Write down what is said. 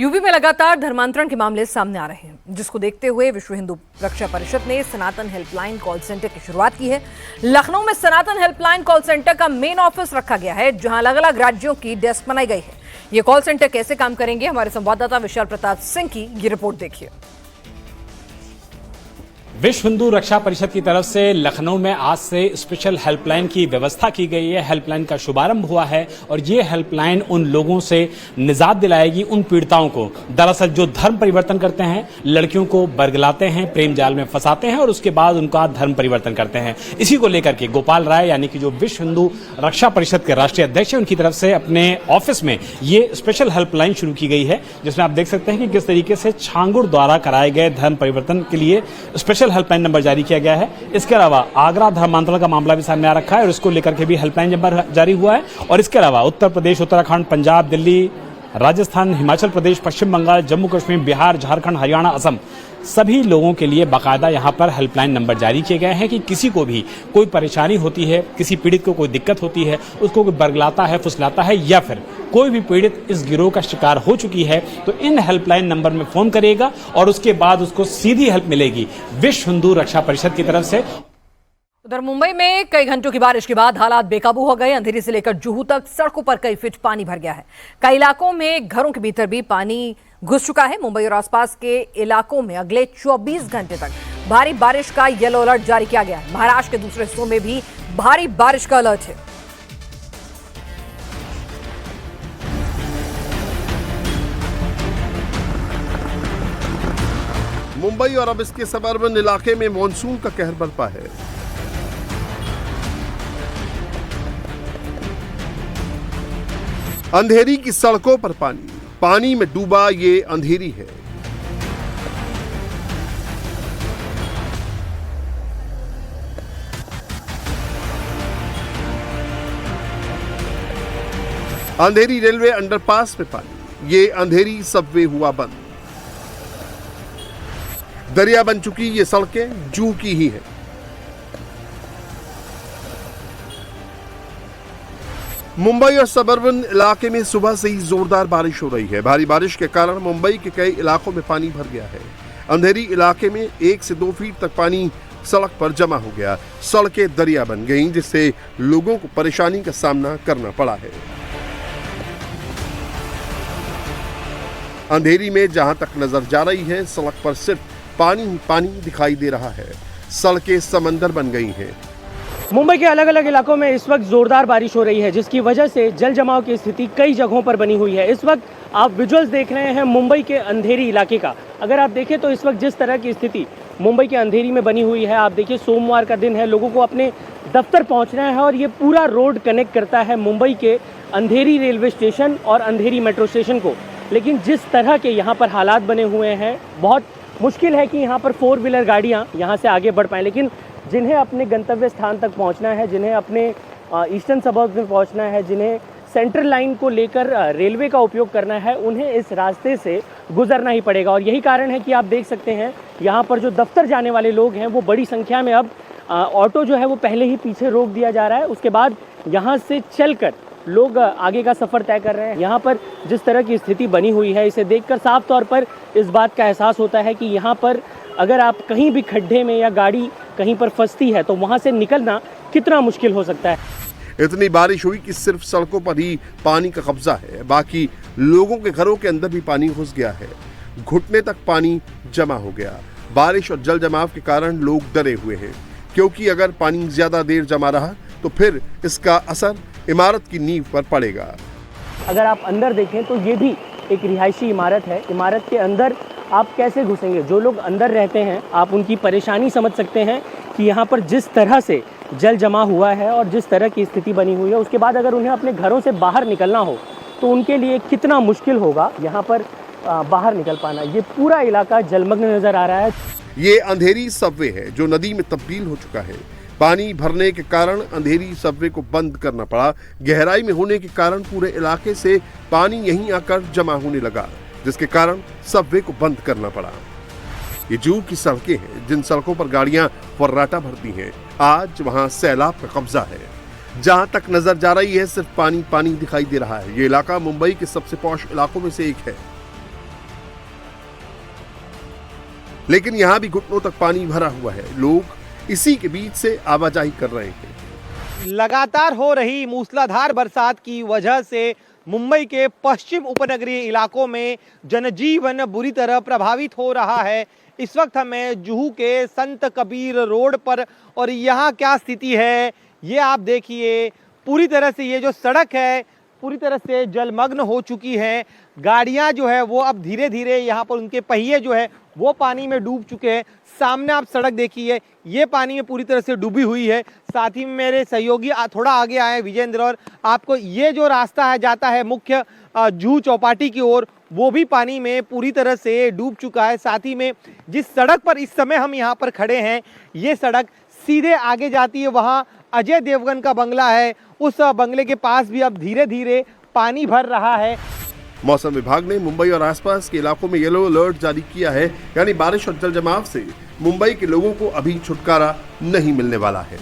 UP में लगातार धर्मांतरण के मामले सामने आ रहे हैं, जिसको देखते हुए विश्व हिंदू रक्षा परिषद ने सनातन हेल्पलाइन कॉल सेंटर की शुरुआत की है। लखनऊ में सनातन हेल्पलाइन कॉल सेंटर का मेन ऑफिस रखा गया है, जहां अलग अलग राज्यों की डेस्क बनाई गई है। ये कॉल सेंटर कैसे काम करेंगे, हमारे संवाददाता विशाल प्रताप सिंह की ये रिपोर्ट देखिए। विश्व हिंदू रक्षा परिषद की तरफ से लखनऊ में आज से स्पेशल हेल्पलाइन की व्यवस्था की गई है। हेल्पलाइन का शुभारंभ हुआ है और ये हेल्पलाइन उन लोगों से निजात दिलाएगी, उन पीड़िताओं को, दरअसल जो धर्म परिवर्तन करते हैं, लड़कियों को बरगलाते हैं, प्रेम जाल में फंसाते हैं और उसके बाद उनका धर्म परिवर्तन करते हैं। इसी को लेकर के गोपाल राय यानी कि जो विश्व हिंदू रक्षा परिषद के राष्ट्रीय अध्यक्ष है, उनकी तरफ से अपने ऑफिस में ये स्पेशल हेल्पलाइन शुरू की गई है, जिसमें आप देख सकते हैं कि किस तरीके से छांगुड़ द्वारा कराए गए धर्म परिवर्तन के लिए स्पेशल हेल्पलाइन नंबर जारी किया गया है। इसके अलावा आगरा धर्मांतरण का मामला भी सामने आ रखा है और इसको लेकर के भी हेल्पलाइन नंबर जारी हुआ है। और इसके अलावा उत्तर प्रदेश, उत्तराखंड, पंजाब, दिल्ली, राजस्थान, हिमाचल प्रदेश, पश्चिम बंगाल, जम्मू कश्मीर, बिहार, झारखंड, हरियाणा, असम, सभी लोगों के लिए बाकायदा यहाँ पर हेल्पलाइन नंबर जारी किए गए हैं कि किसी को भी कोई परेशानी होती है, किसी पीड़ित को कोई दिक्कत होती है, उसको कोई बरगलाता है, फुसलाता है या फिर कोई भी पीड़ित इस गिरोह का शिकार हो चुकी है तो इन हेल्पलाइन नंबर में फोन करेगा और उसके बाद उसको सीधी हेल्प मिलेगी विश्व हिंदू रक्षा परिषद की तरफ से। उधर मुंबई में कई घंटों की बारिश के बाद हालात बेकाबू हो गए। अंधेरी से लेकर जुहू तक सड़कों पर कई फीट पानी भर गया है। कई इलाकों में घरों के भीतर भी पानी घुस चुका है। मुंबई और आसपास के इलाकों में अगले 24 घंटे तक भारी बारिश का येलो अलर्ट जारी किया गया है। महाराष्ट्र के दूसरे हिस्सों में भी भारी बारिश का अलर्ट है। मुंबई और अब इसके सबअर्बन इलाके में मॉनसून का कहर बरपा है। अंधेरी की सड़कों पर पानी में डूबा ये अंधेरी है। अंधेरी रेलवे अंडरपास में पानी, ये अंधेरी सबवे हुआ बंद। दरिया बन चुकी ये सड़कें जूह की ही है। मुंबई और सबअर्बन इलाके में सुबह से ही जोरदार बारिश हो रही है। भारी बारिश के कारण मुंबई के कई इलाकों में पानी भर गया है। अंधेरी इलाके में 1 से 2 फीट तक पानी सड़क पर जमा हो गया। सड़कें दरिया बन गईं, जिससे लोगों को परेशानी का सामना करना पड़ा है। अंधेरी में जहां तक नजर जा रही है, सड़क पर सिर्फ पानी ही पानी दिखाई दे रहा है। सड़कें समंदर बन गई हैं। मुंबई के अलग अलग इलाकों में इस वक्त जोरदार बारिश हो रही है, जिसकी वजह से जल जमाव की स्थिति कई जगहों पर बनी हुई है। इस वक्त आप विजुअल्स देख रहे हैं मुंबई के अंधेरी इलाके का। अगर आप देखें तो इस वक्त जिस तरह की स्थिति मुंबई के अंधेरी में बनी हुई है, आप देखिए सोमवार का दिन है, लोगों को अपने दफ्तर पहुंचना है और ये पूरा रोड कनेक्ट करता है मुंबई के अंधेरी रेलवे स्टेशन और अंधेरी मेट्रो स्टेशन को। लेकिन जिस तरह के यहाँ पर हालात बने हुए हैं, बहुत मुश्किल है कि यहाँ पर 4 व्हीलर गाड़ियाँ यहाँ से आगे बढ़ पाएँ। लेकिन जिन्हें अपने गंतव्य स्थान तक पहुँचना है, जिन्हें अपने ईस्टर्न सबर्ब्स में पहुँचना है, जिन्हें सेंट्रल लाइन को लेकर रेलवे का उपयोग करना है, उन्हें इस रास्ते से गुजरना ही पड़ेगा। और यही कारण है कि आप देख सकते हैं यहाँ पर जो दफ्तर जाने वाले लोग हैं, वो बड़ी संख्या में अब ऑटो जो है वो पहले ही पीछे रोक दिया जा रहा है। उसके बाद यहाँ से चलकर लोग आगे का सफ़र तय कर रहे हैं। यहाँ पर जिस तरह की स्थिति बनी हुई है, इसे देखकर साफ तौर पर इस बात का एहसास होता है कि यहाँ पर अगर आप कहीं भी खड्डे में या गाड़ी कहीं पर फंसती है तो वहाँ से निकलना कितना मुश्किल हो सकता है। इतनी बारिश हुई कि सिर्फ सड़कों पर ही पानी का कब्जा है, बाकी लोगों के घरों के अंदर भी पानी घुस गया है। घुटने तक पानी जमा हो गया। बारिश और जल जमाव के कारण लोग डरे हुए हैं, क्योंकि अगर पानी ज्यादा देर जमा रहा तो फिर इसका असर इमारत की नींव पर पड़ेगा। अगर आप अंदर देखें तो ये भी एक रिहायशी इमारत है। इमारत के अंदर आप कैसे घुसेंगे? जो लोग अंदर रहते हैं, आप उनकी परेशानी समझ सकते हैं कि यहाँ पर जिस तरह से जल जमा हुआ है और जिस तरह की स्थिति बनी हुई है, उसके बाद अगर उन्हें अपने घरों से बाहर निकलना हो तो उनके लिए कितना मुश्किल होगा यहाँ पर बाहर निकल पाना। ये पूरा इलाका जलमग्न नजर आ रहा है। ये अंधेरी सबवे है जो नदी में तब्दील हो चुका है। पानी भरने के कारण अंधेरी सबवे को बंद करना पड़ा। गहराई में होने के कारण पूरे इलाके से पानी यहीं आकर जमा होने लगा, जिसके कारण सबवे को बंद करना पड़ा। ये जूह की सड़कें हैं, जिन सड़कों पर गाड़ियां फर्राटा भरती हैं। आज वहां सैलाब का कब्जा है। जहां तक नजर जा रही है, सिर्फ पानी पानी दिखाई दे रहा है। ये इलाका मुंबई के सबसे पॉश इलाकों में से एक है। लेकिन यहाँ भी घुटनों तक पानी भरा हुआ है। लोग इसी के बीच से आवाजाही कर रहे हैं। लगातार हो रही मूसलाधार बरसात की वजह से मुंबई के पश्चिम उपनगरीय इलाकों में जनजीवन बुरी तरह प्रभावित हो रहा है। इस वक्त हमें जुहू के संत कबीर रोड पर, और यहाँ क्या स्थिति है ये आप देखिए। पूरी तरह से ये जो सड़क है पूरी तरह से जलमग्न हो चुकी है। गाड़ियाँ जो है वो अब धीरे धीरे यहाँ पर उनके पहिए जो है वो पानी में डूब चुके हैं। सामने आप सड़क देखिए, ये पानी में पूरी तरह से डूबी हुई है। साथ ही में मेरे सहयोगी थोड़ा आगे आए विजेंद्र, और आपको ये जो रास्ता है जाता है मुख्य जुहू चौपाटी की ओर, वो भी पानी में पूरी तरह से डूब चुका है। साथ ही में जिस सड़क पर इस समय हम यहाँ पर खड़े हैं, ये सड़क सीधे आगे जाती है, वहाँ अजय देवगन का बंगला है। उस बंगले के पास भी अब धीरे धीरे पानी भर रहा है। मौसम विभाग ने मुंबई और आसपास के इलाकों में येलो अलर्ट जारी किया है, यानी बारिश और जल जमाव से मुंबई के लोगों को अभी छुटकारा नहीं मिलने वाला है।